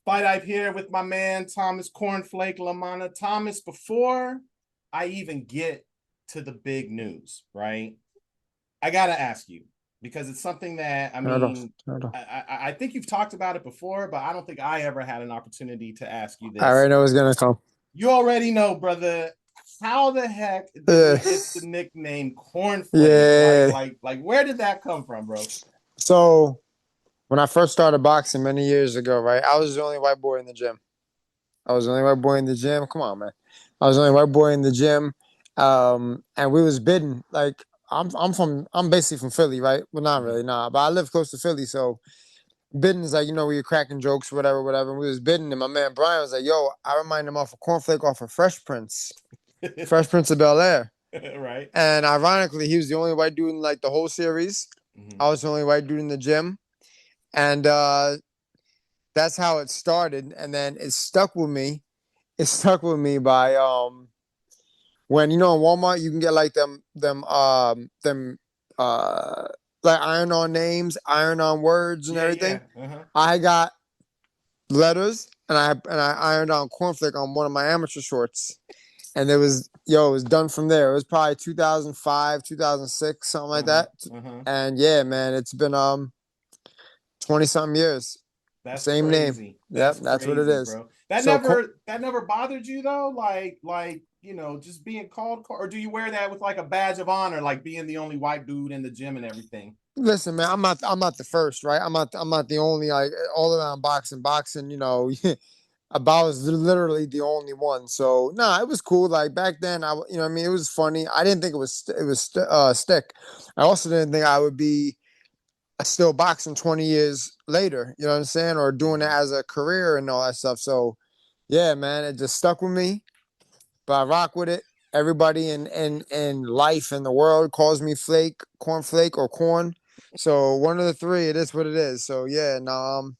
FightHype here with my man Thomas Cornflake LaManna. Thomas, before I even get to the big news, right? I gotta ask you because it's something that Not at all. Not at all. I think you've talked about it before, but I don't think I ever had an opportunity to ask you I this. already know it's gonna come. You already know, brother. How the heck did Uh, we get the nickname Cornflake? yeah. Where did that come from, bro? So when I first started boxing many years ago, right, I was the only white boy in the gym. I was the only white boy in the gym. Come on, man. I was the only white boy in the gym. And we was bidding. Like I'm basically from Philly, right? Well, not Mhm. really, nah. But I live close to Philly, so bidding is like, we were cracking jokes, whatever, whatever. And we was bidding, and my man Brian was like, "Yo, I remind him off of Cornflake off of Fresh Prince of Bel Air." Right. And ironically, he was the only white dude in like the whole series. Mhm. I was the only white dude in the gym. And that's how it started. And then it stuck with me. It stuck with me by when in Walmart you can get like them like iron on names, iron on words and Yeah, everything. yeah. Uh-huh. I got letters and I ironed on cornflake on one of my amateur shorts. And it was done from there. It was probably 2005, 2006, something like Uh-huh. that. Uh-huh. And yeah, man, it's been 20 something years. That's Same name. crazy. Yep, That's that's what it crazy, is. bro. That So never that never bothered you though? Just being called, or do you wear that with like a badge of honor, like being the only white dude in the gym and everything? listen, man, I'm not the first, right? I'm not the only like all around boxing, about was literally the only one. So nah, it was cool. Like back then, what I mean, it was funny. I didn't think it was stick. I also didn't think I would be still boxing 20 years later. You know what I'm saying? Or doing it Mm-hmm. as a career and all that stuff. So yeah, man, it just stuck with me. But I rock with it. Everybody in life in the world calls me Flake, Cornflake, or Corn. So one of the three, it is what it is. So yeah, no,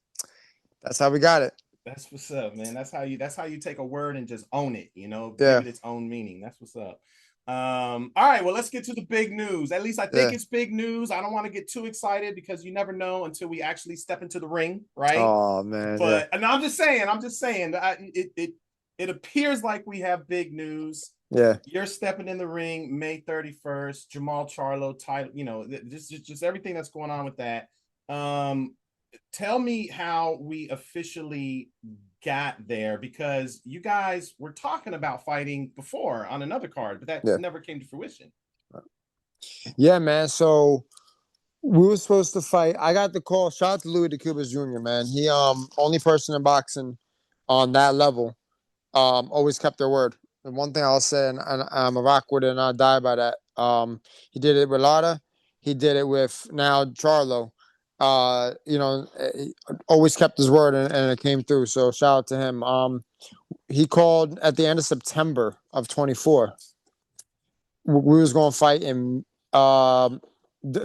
that's how we got it. That's what's up, man. That's how you take a word and just own it, give Yeah, it its own meaning. That's what's up. All right, well, let's get to the big news. At least I think yeah. it's big news. I don't want to get too excited because you never know until we actually step into the ring, right? Oh man, yeah, But and I'm just saying, it appears like we have big news. yeah. You're stepping in the ring May 31st. Jermall Charlo title, just everything that's going on with that. Um, Tell me how we officially got there because you guys were talking about fighting before on another card, but that Yeah. never came to fruition. Yeah, man. So we were supposed to fight. I got the call. Shout out to Louis DeCubas Jr., man. He only person in boxing on that level. Always kept their word. The one thing I'll say, and I'm a rock with it, and I'll die by that. He did it with Lada. He did it with now Charlo. He always kept his word, and it came through. So shout out to him. He called at the end of September of 24. We was going to fight in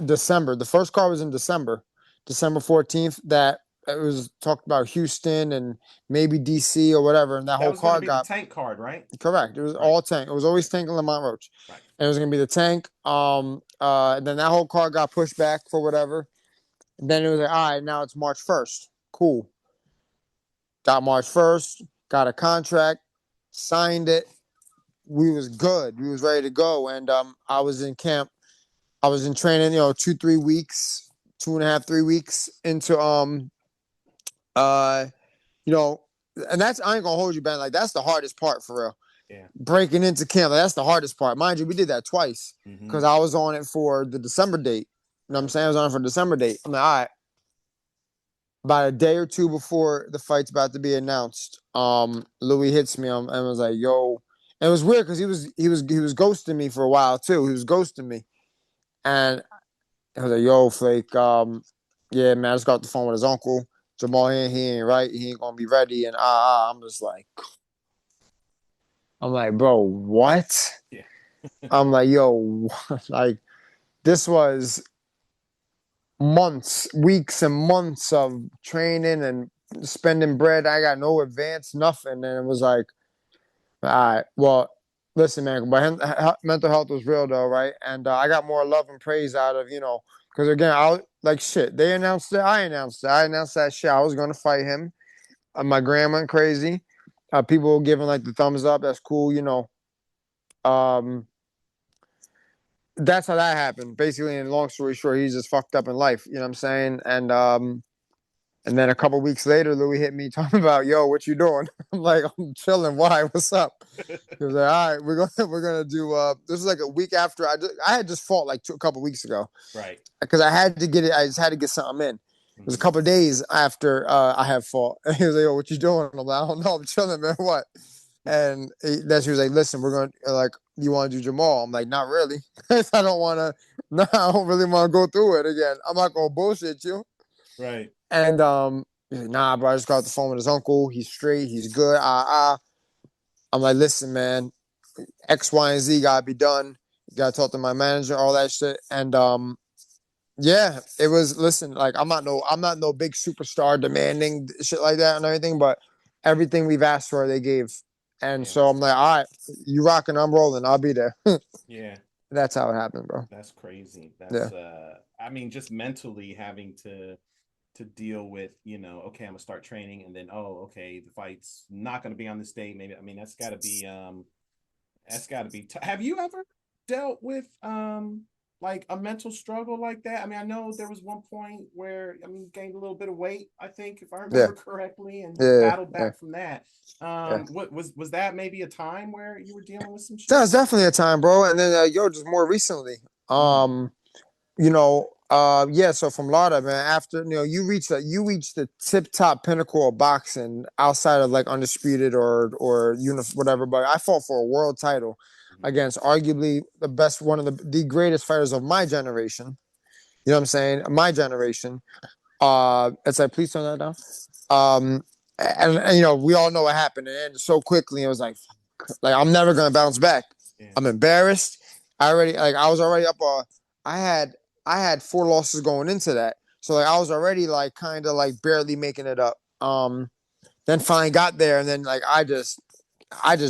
December. The first card was in December, December 14th. That it was talked about Houston and maybe DC or whatever, and that That whole was going to card be the got tank card, right? correct. It was Right, all tank. It was always tank and Lamont Roach, right. and it was gonna be the tank. And then that whole card got pushed back for whatever. And then it was like, all right, now it's March 1st. Cool. Got March 1st. Got a contract. Signed it. We was good. We was ready to go, and I was in camp. I was in training. 2 3 weeks, 2.5 3 weeks into uh you know, and that's I ain't gonna hold you, Ben. Like that's the hardest part for real. Yeah. Breaking into camp, like, that's the hardest part. Mind you, we did that twice Mm-hmm. because I was on it for the December date. You know what I'm Right. saying? I was on it for December date. I'm like, all right. About a day or two before the fight's about to be announced, Louis hits me and was like, "Yo," and it was weird because he was ghosting me for a while too. He was ghosting me, and I was like, "Yo, Flake, yeah, man, I just got off the phone with his uncle. Jermall, he ain't right. He ain't gonna be ready." And I'm just like, I'm like, bro, what? Yeah. I'm like, yo, like this was months, weeks and months of training and spending bread. I got no advance, nothing. And it was like, all right, well, listen, man, but mental health was real though, right? And I got more love and praise out of, because again, like shit, they announced it, I announced it, I announced that shit. I was gonna fight him. My gram went crazy. People were giving like the thumbs up. That's cool, you know. Um, that's how that happened. Basically, and long story short, he's just fucked up in life. You know what I'm saying? And then a couple weeks later, Louis hit me talking about, "Yo, what you doing?" I'm like, "I'm chilling. Why? What's up?" He was like, "All right, we're gonna do." This is like a week after I had just fought like a couple weeks ago Right. because I had to get it. I just had to get something in. It was a Hmm. couple of days after I had fought. And he was like, "Yo, what you doing?" I'm like, "I don't know. I'm chilling, man. What?" And then she was like, "Listen, we're gonna like, you want to do Jermall?" I'm like, "Not really. I don't want to. No, I don't really want to go through it again. I'm not gonna bullshit you." Right. And he's like, "Nah, bro. I just got off the phone with his uncle. He's straight. He's good. I'm like, "Listen, man. X, Y, and Z gotta be done. You gotta talk to my manager, all that shit." And yeah, it was. Listen, like I'm not no big superstar demanding shit like that and everything, but everything we've asked for, they gave. And Yeah. so I'm like, all right, you rocking, I'm rolling, I'll be there. Yeah. That's how it happened, bro. That's crazy. Yeah, That's I mean, just mentally having to deal with, okay, I'm gonna start training, and then, oh, okay, the fight's not gonna be on this date. Maybe, I mean, that's gotta be have you ever dealt with like a mental struggle like that? I mean, I know there was one point where, I mean, you gained a little bit of weight, I think, if I yeah, remember correctly, and you yeah, battled yeah, back from that. yeah. What was that, maybe a time where you were dealing with some That shit? was definitely a time, bro. And then yo, just more recently, Mm, yeah. So from Lauda, man, after you reach the tip top pinnacle of boxing outside of like undisputed or whatever. But I fought for a world title mhm. against arguably the best, one of the greatest fighters of my generation. You know what I'm saying? My generation. It's like, please turn that down. And we all know what happened. It ended so quickly. It was like I'm never gonna bounce back. Yeah. I'm embarrassed. I was already up. I had I had 4 losses going into that, so like I was already like kind of like barely making it up. Then finally got there, and then like I just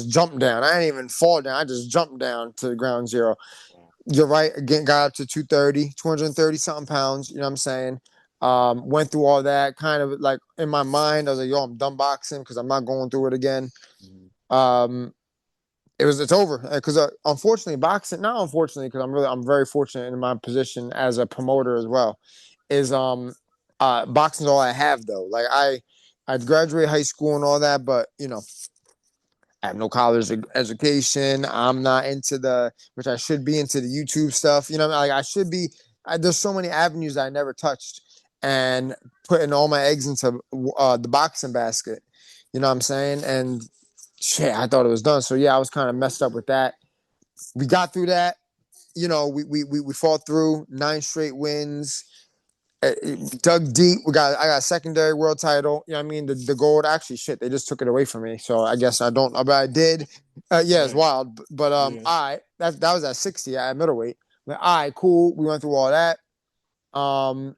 jumped down. I didn't even fall down. I just jumped down to the ground zero. Wow. You're right. Again, got up to 230 something pounds. You know what I'm saying? Went through all that kind of like in my mind. I was like, yo, I'm done boxing because I'm not going through it again. Mhm. Um, it's over because unfortunately boxing, not unfortunately, because I'm very fortunate in my position as a promoter as well, is boxing's all I have though. Like I graduated high school and all that, but I have no college education. I'm not into which I should be, into the YouTube stuff. What I mean? Like I should be. There's so many avenues I never touched, and putting all my eggs into the boxing basket. You know what I'm saying? And shit, I thought it was done. So yeah, I was kind of messed up with that. We got through that. We fought through 9 straight wins. Dug deep. I got a secondary world title. You know what I mean? The gold. Actually, shit, they just took it away from me. So I guess I don't. But I did. Yeah, it's Right. wild. But Yeah. all right. That was at 60 at middleweight. But all right, cool. We went through all that. Um,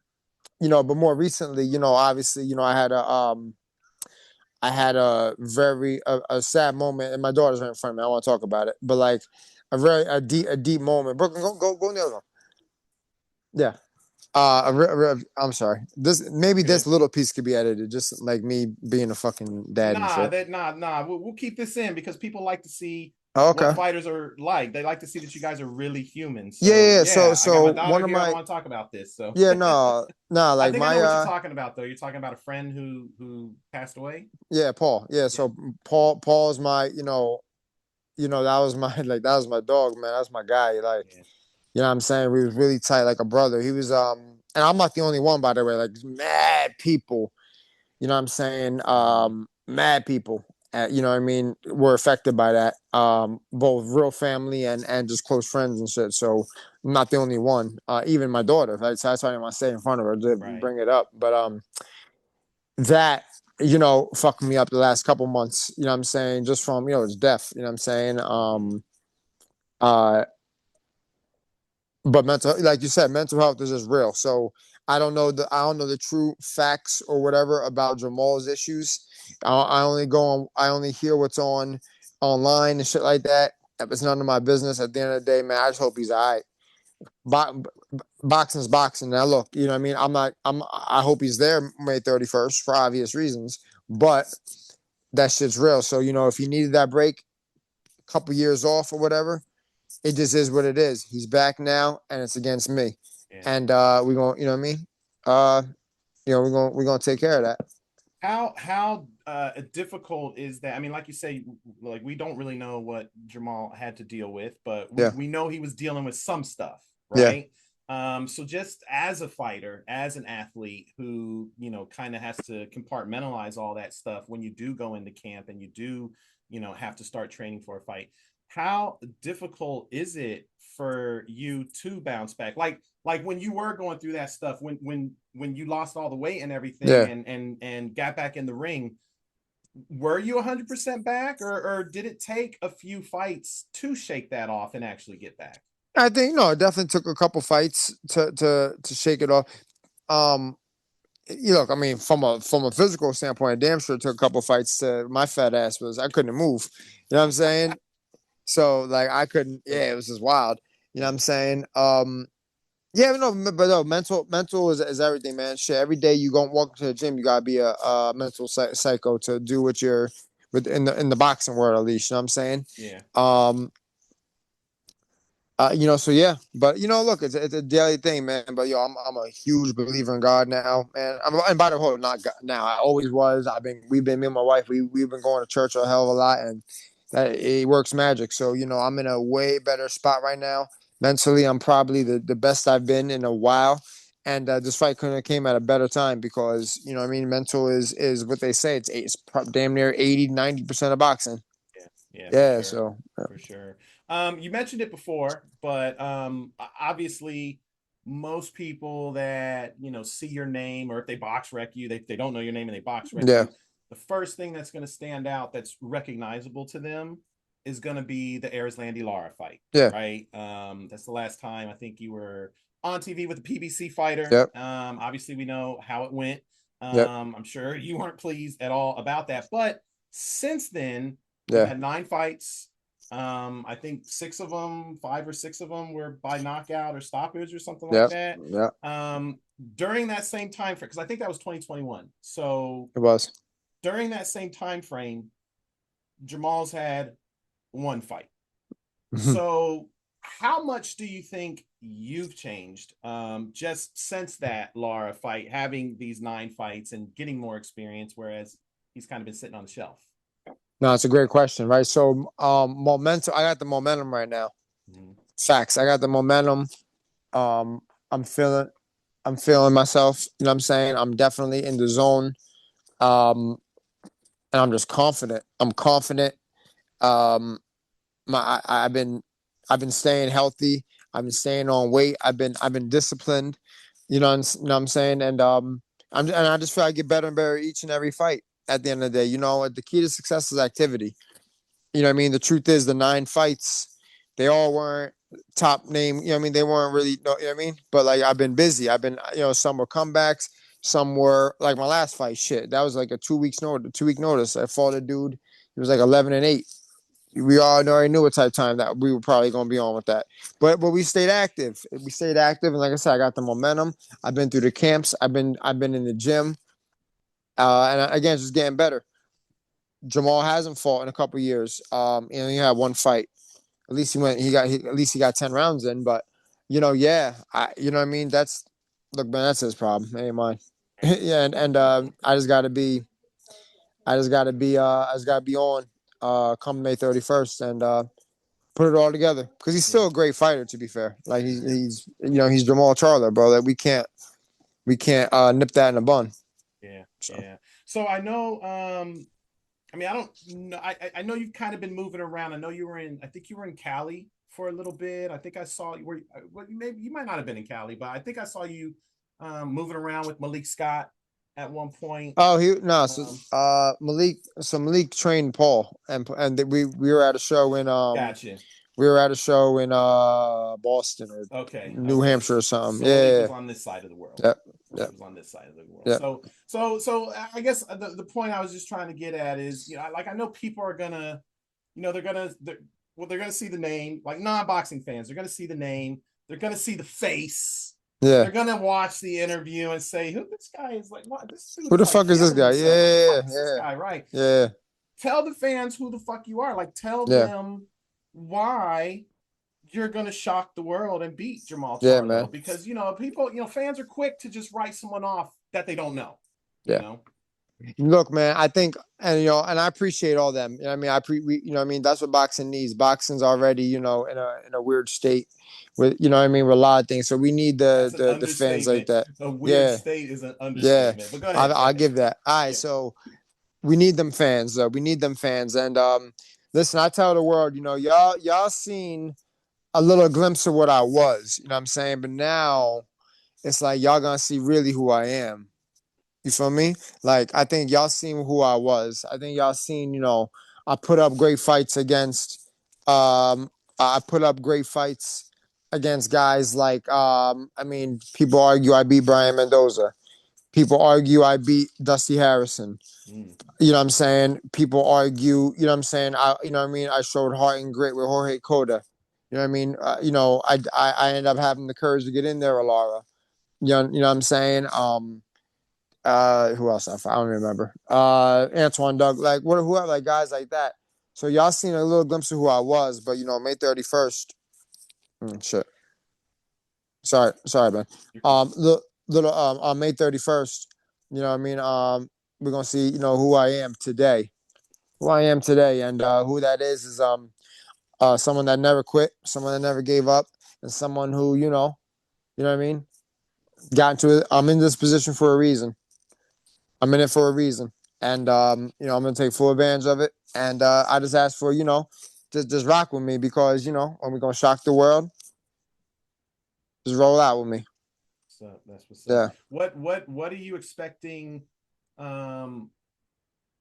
but more recently, obviously, I had a very a sad moment, and my daughter's right in front of me. I want to talk about it, but like a deep moment. Brooklyn, go in the other one. Yeah. I'm sorry. This Good. little piece could be edited, just like me being a fucking dad and Nah, shit. that nah, nah. We'll keep this in because people like to see Oh, what okay. fighters are like. They like to see that you guys are really human. Yeah, So yeah, yeah. So yeah, I got my so daughter one of here. I my want to talk about this. So yeah, no, no, I like think I my know what you're talking about, though. You're talking about a friend who passed away. yeah, Paul. Yeah, Yeah. so Paul's my, that was my like that was my dog, man. That's my guy. Like, Yeah. you know what I'm saying? We was really tight, like a brother. He was and I'm not the only one, by the way. Like mad people, you know what I'm saying? Mm-hmm. Mad people, you know what I mean, were affected by that. Both real family and just close friends and shit. So I'm not the only one. Even my daughter. That's why I didn't want to say in front of her to Right. bring it up. But that fucked me up the last couple months. You know what I'm saying? Just from it's death. You know what I'm saying? Mm-hmm. Uh, but like you said, mental health is just real. So I don't know the true facts or whatever about Jermall's issues. I only hear what's online and shit like that. It's none of my business. At the end of the day, man, I just hope he's all right. Bo- Boxing's boxing. Now look, you know what I mean. I hope he's there May 31st for obvious reasons. but that shit's real. So, you know, if he needed that break, a couple years off or whatever, it just is what it is. He's back now, and it's against me, Yeah. and we're gonna, you know what I mean? You know, we're gonna take care of that. How difficult is that? I mean, like you say, like we don't really know what Jermall had to deal with, but we Yeah, we know he was dealing with some stuff, yeah, right? So just as a fighter, as an athlete who, kind of has to compartmentalize all that stuff when you do go into camp and you do, have to start training for a fight, how difficult is it for you to bounce back? Like when you were going through that stuff, when you lost all the weight and everything, yeah. and got back in the ring, were you 100% back, or did it take a few fights to shake that off and actually get back? I think no, it definitely took a couple fights to shake it off. Um, you look, I mean, from a physical standpoint, damn sure it took a couple fights to my fat ass was I couldn't move. You know what I'm saying? So like I couldn't. Yeah, it was just wild. You know what I'm saying? Yeah, no, but no, mental is everything, man. Shit, every day you go walk to the gym, you gotta be a mental psycho to do what you're with in the boxing world, at least. You know what I'm saying? Yeah, Um, you know, so yeah, but you know, look, it's a daily thing, man. But yo, I'm a huge believer in God now, man. And by the way, not God, now. I always was. We've been me and my wife. We've been going to church a hell of a lot, and that it works magic. So you know, I'm in a way better spot right now. Mentally, I'm probably the best I've been in a while. And this fight couldn't have came at a better time because you know, what I mean, mental is what they say. It's damn near 80-90% of boxing. yeah, yeah, for Yeah, sure, so for sure. You mentioned it before, but obviously, most people that see your name, or if they box rec you, they don't know your name and they box rec yeah, you. The first thing that's going to stand out that's recognizable to them is going to be the Landy Lara fight, yeah, right? That's the last time I think you were on TV with a PBC fighter. yep, Obviously, we know how it went. yep, I'm sure you weren't pleased at all about that, but since then you've yeah. had 9 fights. I think 5 or 6 of them were by knockout or stoppage or something like Yep. that. Yep. Um, During that same time frame, because I think that was 2021. So It was. during that same time frame, Jermall's had 1 fight. So how much do you think you've changed, just since that Lara fight, having these 9 fights and getting more experience, whereas he's kind of been sitting on the shelf? No, it's a great question, right? So, momentum. I got the momentum right now. Mm-hmm. Facts. I got the momentum. Um, I'm feeling. I'm feeling myself. You know what I'm saying? I'm definitely in the zone. Um, and I'm just confident. I'm confident. Um, I've been staying healthy. I've been staying on weight. I've been disciplined. You know what I'm saying? And I just feel I get better and better each and every fight. At the end of the day, you know, the key to success is activity. You know what I mean? The truth is the 9 fights, they all weren't top name. You know what I mean? They weren't really, you know what I mean? But like I've been busy. Some were comebacks, some were like my last fight. Shit, that was like a 2 weeks notice. 2 week notice. I fought a dude. He was like 11-8. We all already knew what type of time that we were probably going to be on with that. But we stayed active. We stayed active, and like I said, I got the momentum. I've been through the camps. I've been in the gym, and again, just getting better. Jermall hasn't fought in a couple years. He had 1 fight. At least he went. At least he got 10 rounds in. But yeah. You know what I mean. Look, man. That's his problem. Ain't mine. Yeah, and I just got to be. I just gotta be on. Come May 31st, and put it all together because he's Yeah, still a great fighter. To be fair, like he's Jermall Charlo, bro. Like we can't nip that in the bun. yeah, So yeah. So I know. I mean, I don't know. I know you've kind of been moving around. I know you were in. I think you were in Cali for a little bit. I think I saw you were. Well, maybe you might not have been in Cali, but I think I saw you moving around with Malik Scott at one point. oh he no so Um, Malik trained Paul and we were at a show in gotcha. Boston or Okay, New okay. Hampshire or something. So Malik Yeah, was on this side of the world. yeah, yeah, Malik was on this side of the world. yeah, So I guess the point I was just trying to get at is, like I know people are gonna, they're gonna see the name, like non-boxing fans, they're gonna see the name, they're gonna see the face, Yeah. They're gonna watch the interview and say, "Who this guy is? Like, what? This Who dude the is like fuck is this killing guy? himself. What the Yeah, fuck is this yeah, guy?" Right? yeah, Tell the fans who the fuck you are. Like, tell yeah, them why you're gonna shock the world and beat Jermall yeah, man. Charlo, because people, fans are quick to just write someone off that they don't know. You Yeah. know. Look, man, I think, and and I appreciate all them. You know what I mean? That's what boxing needs. Boxing's already, in a weird state with, what I mean, with a lot of things. So we need That's an the fans like understatement. that. A weird Yeah, state is an yeah. understatement. But go I ahead. Go I ahead. give that. All right, Yeah. so we need them fans though. We need them fans. And listen, I tell the world, y'all seen a little glimpse of what I was. You know what I'm saying? But now it's like y'all gonna see really who I am. You feel me? Like I think y'all seen who I was. I think y'all seen, I put up great fights against I put up great fights against guys like people argue I beat Brian Mendoza. People argue I beat Dusty Harrison. Mm. You know what I'm saying? People argue, you know what I'm saying? I showed heart and grit with Jorge Cota. You know what I mean? I ended up having the courage to get in there, Alara. You know what I'm saying? Who else I don't remember. Antoine Doug, like whoever, like guys like that. So y'all seen a little glimpse of who I was, but May 31st. Shit. Sorry, man. You're cool. Little on May 31st, you know what I mean? We're gonna see, who I am today. Who I am today, and who that is someone that never quit, someone that never gave up, and someone who, you know what I mean? Got into it. I'm in this position for a reason. I'm in it for a reason, and I'm gonna take full advantage of it. And I just ask for just rock with me because when we're gonna shock the world, just roll out with me. So that's what's up. Yeah, What are you expecting um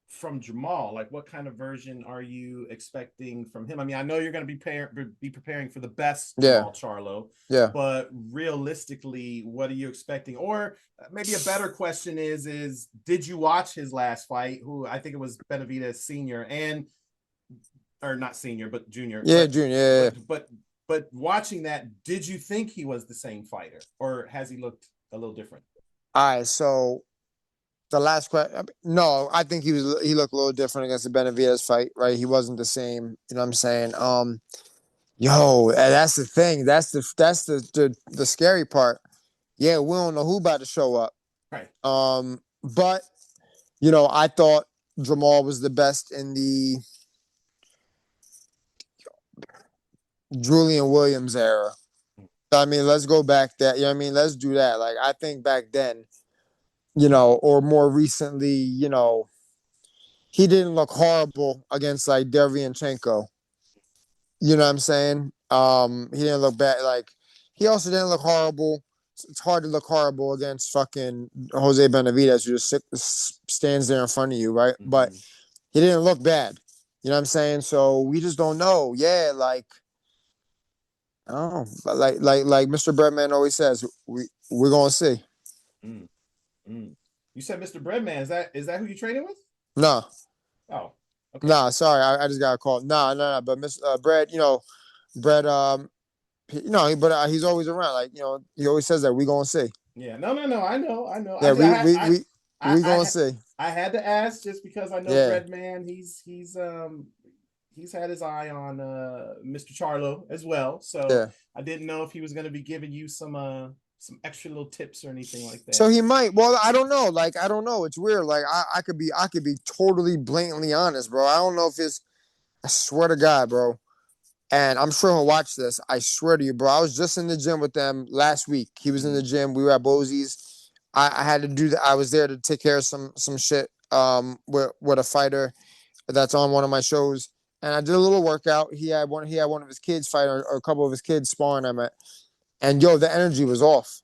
from Jermall? Like, what kind of version are you expecting from him? I mean, I know you're going to be preparing for the best yeah, Jermall Charlo, yeah. but realistically, what are you expecting? Or maybe a better question is did you watch his last fight? Who I think it was Benavidez Senior, and or not senior, but junior. Yeah, Junior. Yeah, yeah. But watching that, did you think he was the same fighter, or has he looked a little different? All right, so the last question. No, I think he looked a little different against the Benavidez fight. Right, he wasn't the same. You know what I'm saying? Yo, that's the thing. That's the scary part. Yeah, we don't know who about to show up. Right. But I thought Jermall was the best in the Julian Williams era. I mean, let's go back that. You know what I mean? Let's do that. Like I think back then, or more recently, he didn't look horrible against like Derevyanchenko. You know what I'm saying? He didn't look bad. Like he also didn't look horrible. It's hard to look horrible against fucking Jose Benavidez, who just stands there in front of you, right? But Mm-hmm. he didn't look bad. You know what I'm saying? So we just don't know. Yeah, like I don't know. Like Mr. Breadman always says, we're gonna see. Mm, mm. You said Mr. Breadman. Is that who you training with? No, Oh, okay. no, sorry, I just got a call. No, no, no. But Miss Brad, Brad, but he's always around. Like he always says that we gonna see. Yeah. No, no, no. I know. I know. Yeah, I, we I, gonna I, see. I had to ask just because I know Yeah, Breadman. He's had his eye on Mr. Charlo as well. So yeah. I didn't know if he was going to be giving you some extra little tips or anything like So that. he might. Well, I don't know. Like I don't know. It's weird. Like I could be totally blatantly honest, bro. I don't know if it's. I swear to God, bro. And I'm sure he'll watch this. I swear to you, bro. I was just in the gym with them last week. He was in the Mm, gym. We were at Bosie's. I had to do that. I was there to take care of some shit with a fighter that's on one of my shows. And I did a little workout. He had one of his kids fight or a couple of his kids sparring him at. And yo, the energy was off.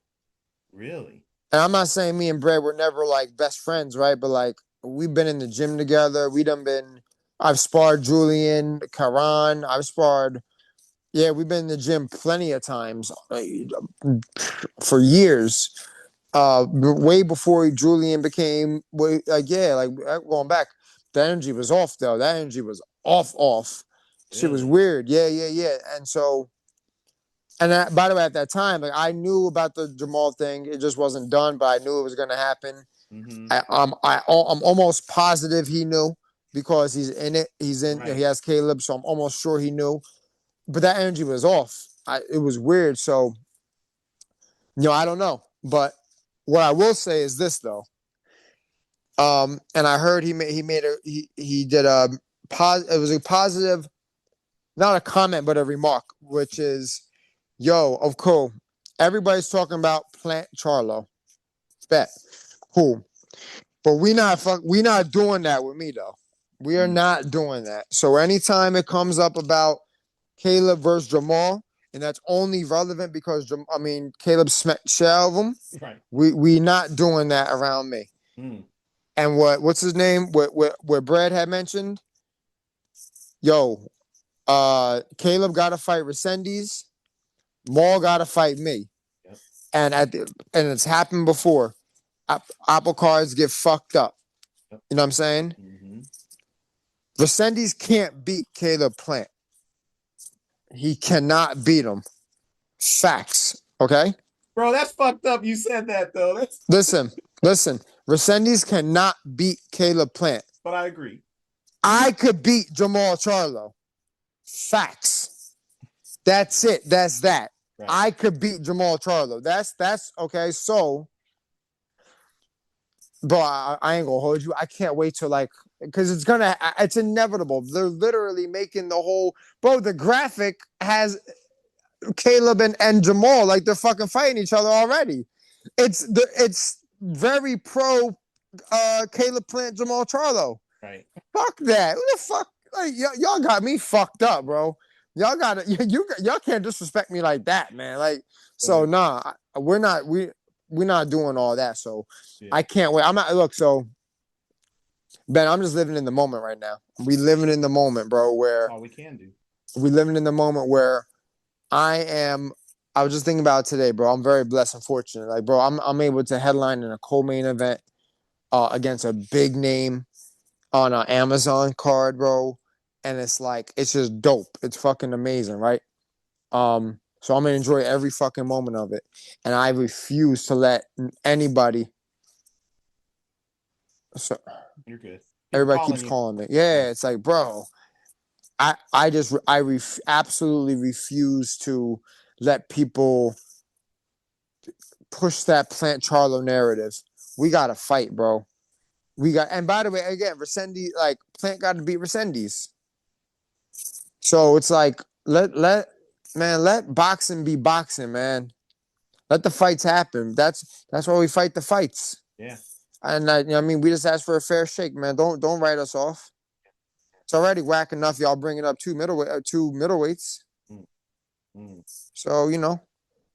really? And I'm not saying me and Brad were never like best friends, right? But like we've been in the gym together. I've sparred Julian, Karan. I've sparred. Yeah, we've been in the gym plenty of times for years. Way before Julian became going back. The energy was off though. That energy was off. Shit was Really? weird. Yeah, yeah, yeah. And so And by the way, at that time, like I knew about the Jermall thing. It just wasn't done, but I knew it was going to happen. Mm-hmm. I'm almost positive he knew because he's in it. He's in. Right. He has Caleb, so I'm almost sure he knew. But that energy was off. It was weird. So, I don't know. But what I will say is this though. And I heard he did a it was a positive, not a comment, but a remark, which is, yo, of cool. Everybody's talking about Plant Charlo. Bet. Cool. But we not doing that with me though. We are not doing that. So anytime it comes up about Caleb versus Jermall, and that's only relevant because Caleb smacked shell of him. Right. We not doing that around me. Mm. And what's his name? What Brad had mentioned? Yo, Caleb got to fight Resendiz. Maul got to fight me. Yep. And it's happened before. Apple cards get fucked up. Yep. You know what I'm saying? Mm-hmm. Resendiz can't beat Caleb Plant. He cannot beat him. Facts. Okay? Bro, that's fucked up. You said that though. Listen. Resendiz cannot beat Caleb Plant. But I agree. I could beat Jermall Charlo. Facts. That's it. That's that. Right. I could beat Jermall Charlo. That's okay. So, bro, I ain't gonna hold you. I can't wait till because it's inevitable. They're literally making the whole, bro. The graphic has Caleb and Jermall like they're fucking fighting each other already. It's very pro Caleb Plant Jermall Charlo. Right. Fuck that. Who the fuck? Like y'all got me fucked up, bro. Y'all got it. Y'all can't disrespect me like that, man. Like, so nah, we're not doing all that. So I can't wait. I'm not look. So Ben, I'm just living in the moment right now. We living in the moment, bro. Where all we can do. We living in the moment where I was just thinking about it today, bro. I'm very blessed and fortunate. Like, bro, I'm able to headline in a co-main event against a big name on an Amazon card, bro. And it's just dope. It's fucking amazing, right? So I'm gonna enjoy every fucking moment of it. And I refuse to let anybody. So you're good. Everybody keeps calling me. Yeah, it's like, bro, I absolutely refuse to let people push that Plant Charlo narrative. We gotta fight, bro. And by the way, again, Resendiz, Plant got to beat Resendiz. So it's like, let boxing be boxing, man. Let the fights happen. That's why we fight the fights. Yeah. And we just ask for a fair shake, man. Don't write us off. It's already whack enough y'all bringing up two middleweights. Mm. So,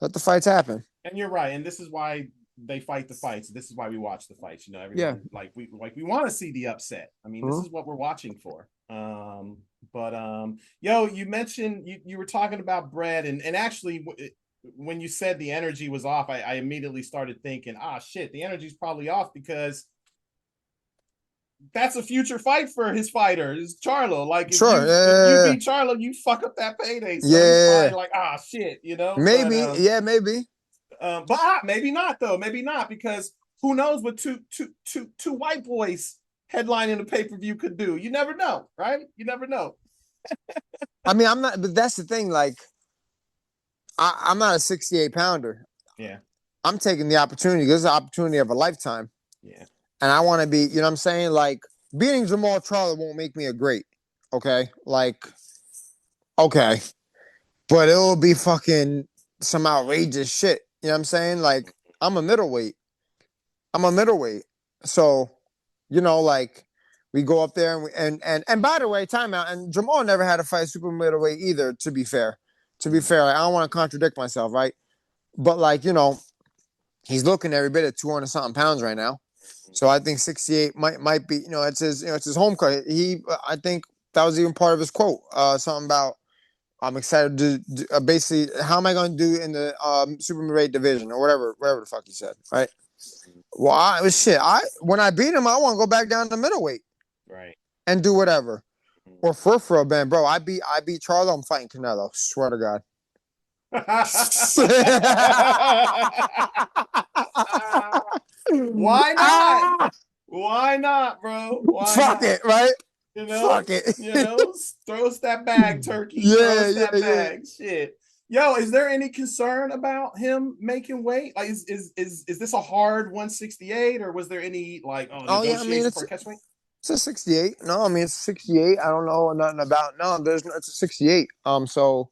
let the fights happen. And you're right. And this is why they fight the fights. This is why we watch the fights. Everyone we want to see the upset. I mean, this is what we're watching for. Yo, you mentioned you were talking about Brad, and actually when you said the energy was off, I immediately started thinking, shit, the energy's probably off because that's a future fight for his fighter. It's Charlo. If you beat Charlo, you fuck up that payday. So he's probably shit, Maybe, maybe. But maybe not though. Maybe not, because who knows what two white boys headlining the pay-per-view could do. You never know, right? You never know. I'm not, but that's the thing. I'm not a 68 pounder. Yeah. I'm taking the opportunity. This is an opportunity of a lifetime. Yeah. And I want to be, you know what I'm saying? Beating Jermall Charlo won't make me a great. Okay. Okay. But it'll be fucking some outrageous shit. You know what I'm saying? I'm a middleweight. So, we go up there and by the way, timeout. And Jermall never had to fight super middleweight either, to be fair. I don't want to contradict myself, right? But he's looking every bit at 200 something pounds right now. So I think 68 might be, it's his home cut. I think that was even part of his quote. Something about, I'm excited to basically, how am I going to do in the super middleweight division or whatever the fuck he said, right? Well, when I beat him, I want to go back down to middleweight, right, and do whatever. Or for Ben, bro, I beat Charlo, I'm fighting Canelo. Swear to God. Why not? Ah, Why not, bro? Why fuck not? it, right? You know, Fuck it. throw us that bag, turkey. Throw Yeah, us yeah, that yeah. bag. Shit. Yo, is there any concern about him making weight? Like, is this a hard 168, or was there any like Oh yeah, I mean negotiation for a catch weight? it's a 68. No, I mean it's 68. I don't know nothing about. No, there's no, it's a 68. So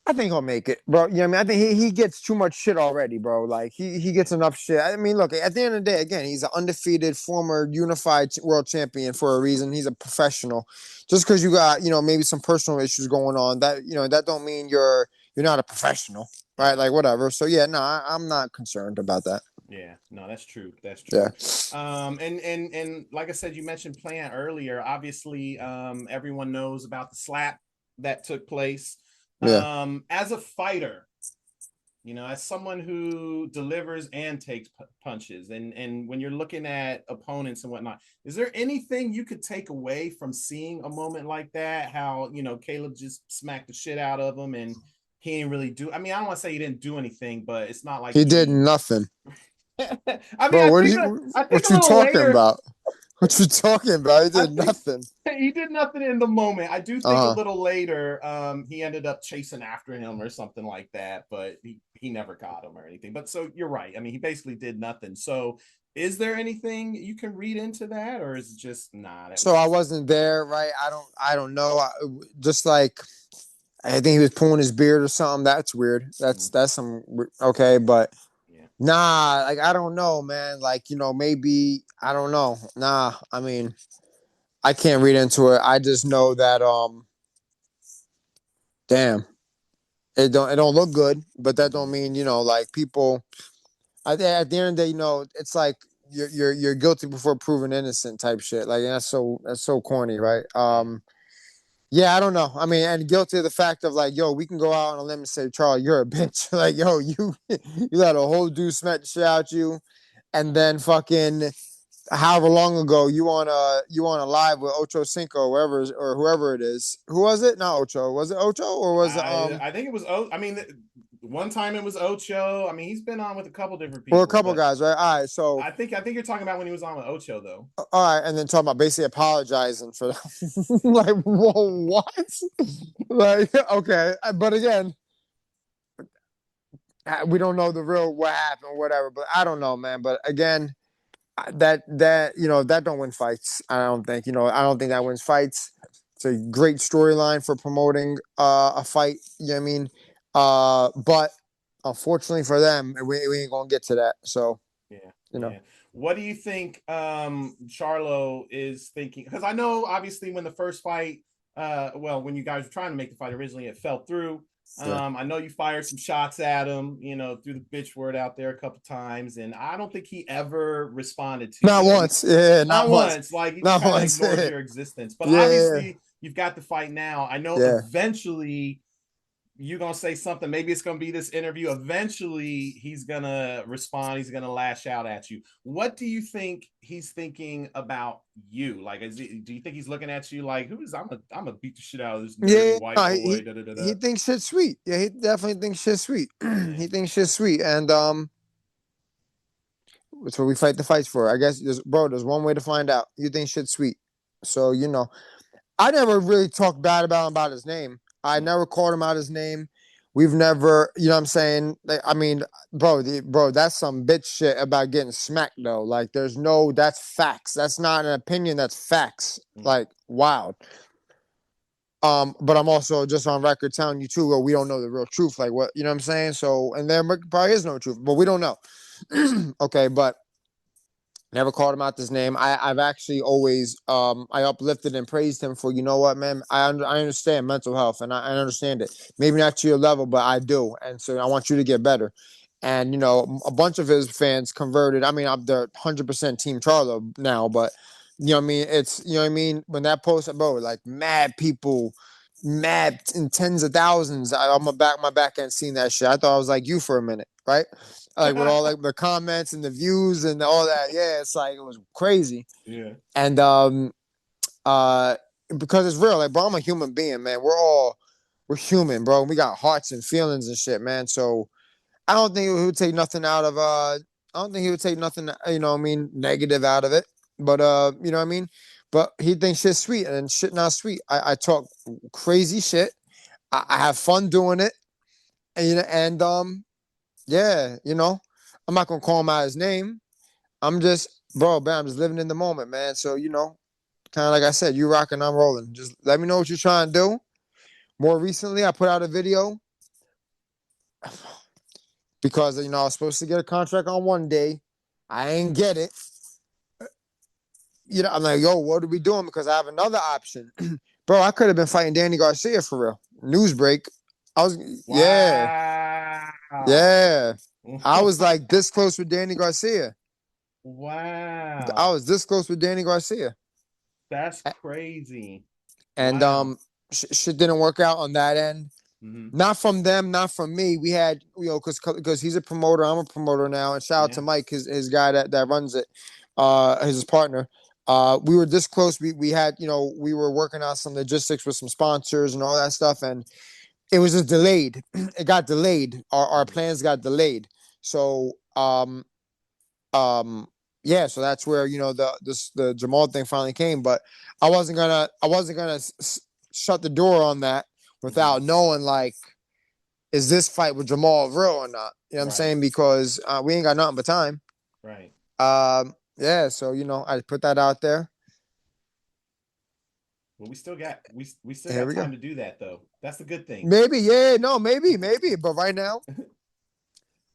I think he'll make it, bro. You know what I mean? I think he gets too much shit already, bro. Like he Yeah, gets enough shit. I mean, look, at the end of the day, again, he's an undefeated former unified world champion for a reason. He's a professional. Just because you got, maybe some personal issues going on, that don't mean you're not a professional, right? yeah. Like whatever. So yeah, no, I'm not concerned about that. Yeah, no, that's true. That's Yeah. true. And like I said, you mentioned Plant earlier. Obviously, everyone knows about the slap that took place. Yeah. As a fighter, as someone who delivers and takes punches, and when you're looking at opponents and whatnot, is there anything you could take away from seeing a moment like that? How Caleb just smacked the shit out of him, and he didn't really do. I mean, I don't want to say he didn't do anything, but it's not like He did he nothing. I mean, Bro, I think what a you little talking later, about? What you talking about? He I did think nothing. he did nothing in the moment. I do think a Uh-huh. little later, he ended up chasing after him or something like that, but he never got him or anything. But so you're right. I mean, he basically did nothing. So is there anything you can read into that, or is it just nah? That So was I just wasn't there, right? I don't know. Just like I think he was pulling his beard or something. That's weird. That's some okay, but yeah. nah, like I don't know, man. Like maybe I don't know. Nah, I mean I can't read into it. I just know that damn, it don't look good, but that don't Mm-hmm. mean like people. At the end of the day, it's like you're guilty before proven innocent type shit. Like that's so corny, right? Yeah. Yeah, I don't know. I mean, and guilty of the fact of like, yo, we can go out on a limb and say, Charles, you're a bitch. Like, yo, you let a whole dude smack the shit out you, and then fucking however long ago you on a live with Ocho Cinco, wherever or whoever it is. Who was it? Not Ocho. Was it Ocho or was it I think it was I mean, one time it was Ocho. I mean, he's been on with a couple different or a people, couple but guys, right? All right, so I think you're talking about when he was on with Ocho though. all right, and then talking about basically apologizing for that. Like, whoa, what? Like, okay, but again, we don't know the real what happened or whatever. But I don't know, man. But again, that don't win fights. I don't think I don't think that wins fights. It's a great storyline for promoting a fight. You know what I mean? But unfortunately for them, we ain't gonna get to that. So Yeah, you know, yeah. What do you think Charlo is thinking? Because I know obviously when the first fight, well, when you guys were trying to make the fight originally, it fell through. yeah. I know you fired some shots at him, threw the bitch word out there a couple times, and I don't think he ever responded to Not you, at least once. Yeah, not not once. once. Like he just Not kind of once. ignored your existence. But Yeah, obviously, you've got the fight now. I know yeah. eventually you're gonna say something. Maybe it's gonna be this interview. Eventually, he's gonna respond. He's gonna lash out at you. What do you think he's thinking about you? Like, do you think he's looking at you like, who is I'm gonna beat the shit out of this nerdy Yeah, white no, boy? Da, da, da, he da. thinks shit's sweet. Yeah, he definitely thinks shit's sweet. Yeah, He thinks shit's sweet, and that's what we fight the fights for. I guess, there's one way to find out. You think shit's sweet, so I never really talked bad about him about his name. I yeah, never called him out his name. We've never, what I'm saying. Like, I mean, bro, that's some bitch shit about getting smacked though. Like, that's facts. That's not an opinion. That's facts. mm, Like, wow. But I'm also just on record telling you too, well, we don't know the real truth. Like what, you know what I'm saying? So, and there probably is no truth, but we don't know. Okay, but never called him out his name. I've actually always I uplifted and praised him for, you know what, man, I understand mental health, and I understand it. Maybe not to your level, but I do, and so I want you to get better. And a bunch of his fans converted. I mean, I'm the 100% Team Charlo now, but you know what I mean. It's you know what I mean when that post, bro, like mad people, mad in tens of thousands. I'm my back end seeing that shit. I thought I was like you for a minute, right? Like with all like the comments and the views and all that. Yeah, it's like it was crazy. yeah, And uh because it's real. Like, bro, I'm a human being, man. We're all we're human, bro. We got hearts and feelings and shit, man. So I don't think he would take nothing out of I don't think he would take nothing, what I mean, negative out of it. But you know what I mean? But he thinks shit's sweet and shit not sweet. I talk crazy shit. I have fun doing it. And yeah, I'm not gonna call him out his name. I'm just, bro, man, I'm just living in the moment, man. So, kind of like I said, you rocking, I'm rolling. Just let me know what you're trying to do. More recently, I put out a video because I was supposed to get a contract on one day. I ain't get it. I'm like, yo, what are we doing? Because I have another option. Bro, I could have been fighting Danny Garcia for real. News break. Yeah, Wow. yeah. I was like this close with Danny Garcia. I Wow. was this close with Danny Garcia. That's crazy. And Wow. shit didn't work out on that end. Hmm. Not from them, not from me. We had, because he's a promoter, I'm a promoter now, and shout out Yeah. to Mike, his guy that runs it, his partner. We were this close. We had, we were working out some logistics with some sponsors and all that stuff, and it was just delayed. It got delayed. Our Mhm. plans got delayed. So um yeah, so that's where the Jermall thing finally came. But I wasn't gonna shut the door on that Mhm. without knowing, like, is this fight with Jermall real or not? You know what I'm Right. saying? Because we ain't got nothing but time. Right. Yeah, so I put that out there. But we still Here got we go. time to do that though. That's the good thing. Maybe, yeah, no, maybe. But right now,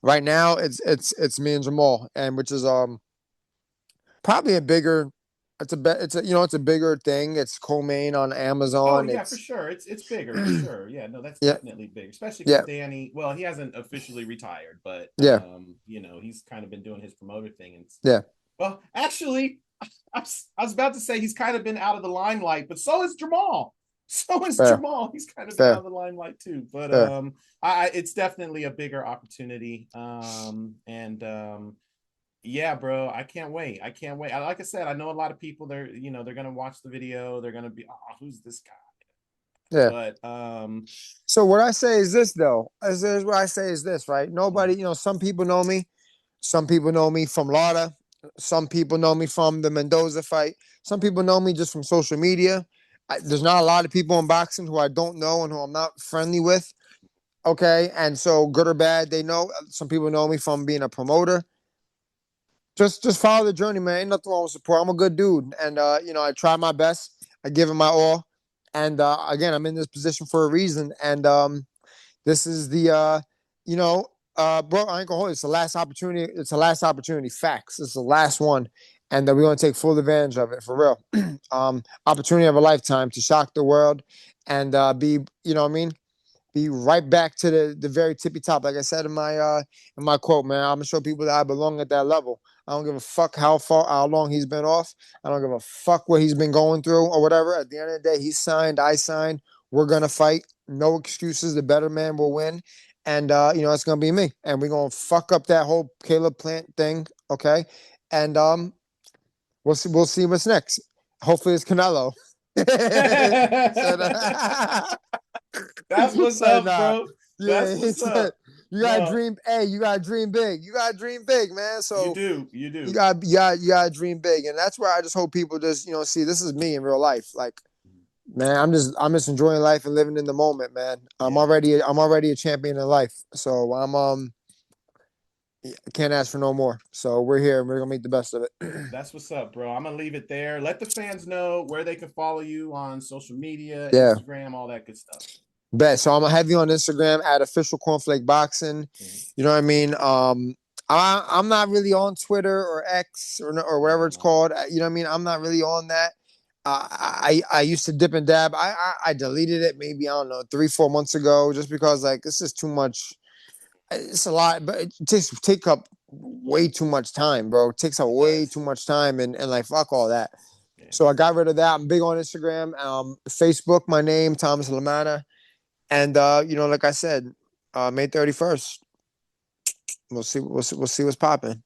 it's me and Jermall, and which is probably a bigger. It's a bigger thing. It's co-main on Oh Amazon. yeah, for It's sure. It's bigger for sure. Yeah, no, that's yeah, definitely big, especially because yeah, Danny. Well, he hasn't officially retired, but yeah, he's kind of been doing his promoter thing. And yeah. well, actually, I was about to say he's kind of been out of the limelight, but so is Jamal. So is Fair, Jamal. He's kind of been out fair, of the limelight too. But fair. it's definitely a bigger opportunity. And yeah, bro, I can't wait. I can't wait. Like I said, I know a lot of people. They're gonna watch the video. They're gonna be, oh, who's this guy? Yeah. But So what I say is this, though. What I say is this, right? mhm, Nobody, some people know me. Some people know me from Lauda. Some people know me from the Mendoza fight. Some people know me just from social media. There's not a lot of people in boxing who I don't know and who I'm not friendly with. Okay, and so good or bad, they know. Some people know me from being a promoter. Just follow the journey, man. Ain't nothing wrong with support. I'm a good dude, and I try my best. I give it my all, and again, I'm in this position for a reason. And this is bro, I ain't gonna hold it. It's the last opportunity. It's the last opportunity. Facts. It's the last one, and we're gonna take full advantage of it for real. Opportunity of a lifetime to shock the world, and be, what I mean, be right back to the very tippy top. Like I said in my quote, man, I'm gonna show people that I belong at that level. I don't give a fuck how long he's been off. I don't give a fuck what he's been going through or whatever. At the end of the day, he signed, I signed. We're gonna fight. No excuses. The better man will win. And it's gonna be me. And we're gonna fuck up that whole Caleb Plant thing. Okay. And we'll see what's next. Hopefully it's Canelo. Said, that's what's said up, nah. bro. Yeah, That's he what's said up. you gotta No, dream. Hey, you gotta dream big. You gotta dream big, man. you So do, you you do. gotta you gotta dream big, and that's where I just hope people just see this is me in real life. Like, man, I'm just enjoying life and living in the moment, man. I'm Yeah. already I'm already a champion in life, so I can't ask for no more. So we're here and we're gonna make the best of it. That's what's up, bro. I'm gonna leave it there. Let the fans know where they can follow you on social media, Yeah. Instagram, all that good stuff. Bet. So I'm gonna have you on Instagram at official Cornflake Boxing. Mhm. You know what I mean? I'm not really on Twitter or X or Yeah, whatever it's no. called. You know what I mean? I'm not really on that. I used to dip and dab. I deleted it maybe, I don't know, 3-4 months ago, just because, like, this is too much. It's a lot, but it take up way too much time, bro. It takes up It way does. too much time, and like, fuck all that. Yeah. So I got rid of that. I'm big on Instagram, Facebook. My name Thomas LaManna. And like I said, May 31st, we'll see what's popping.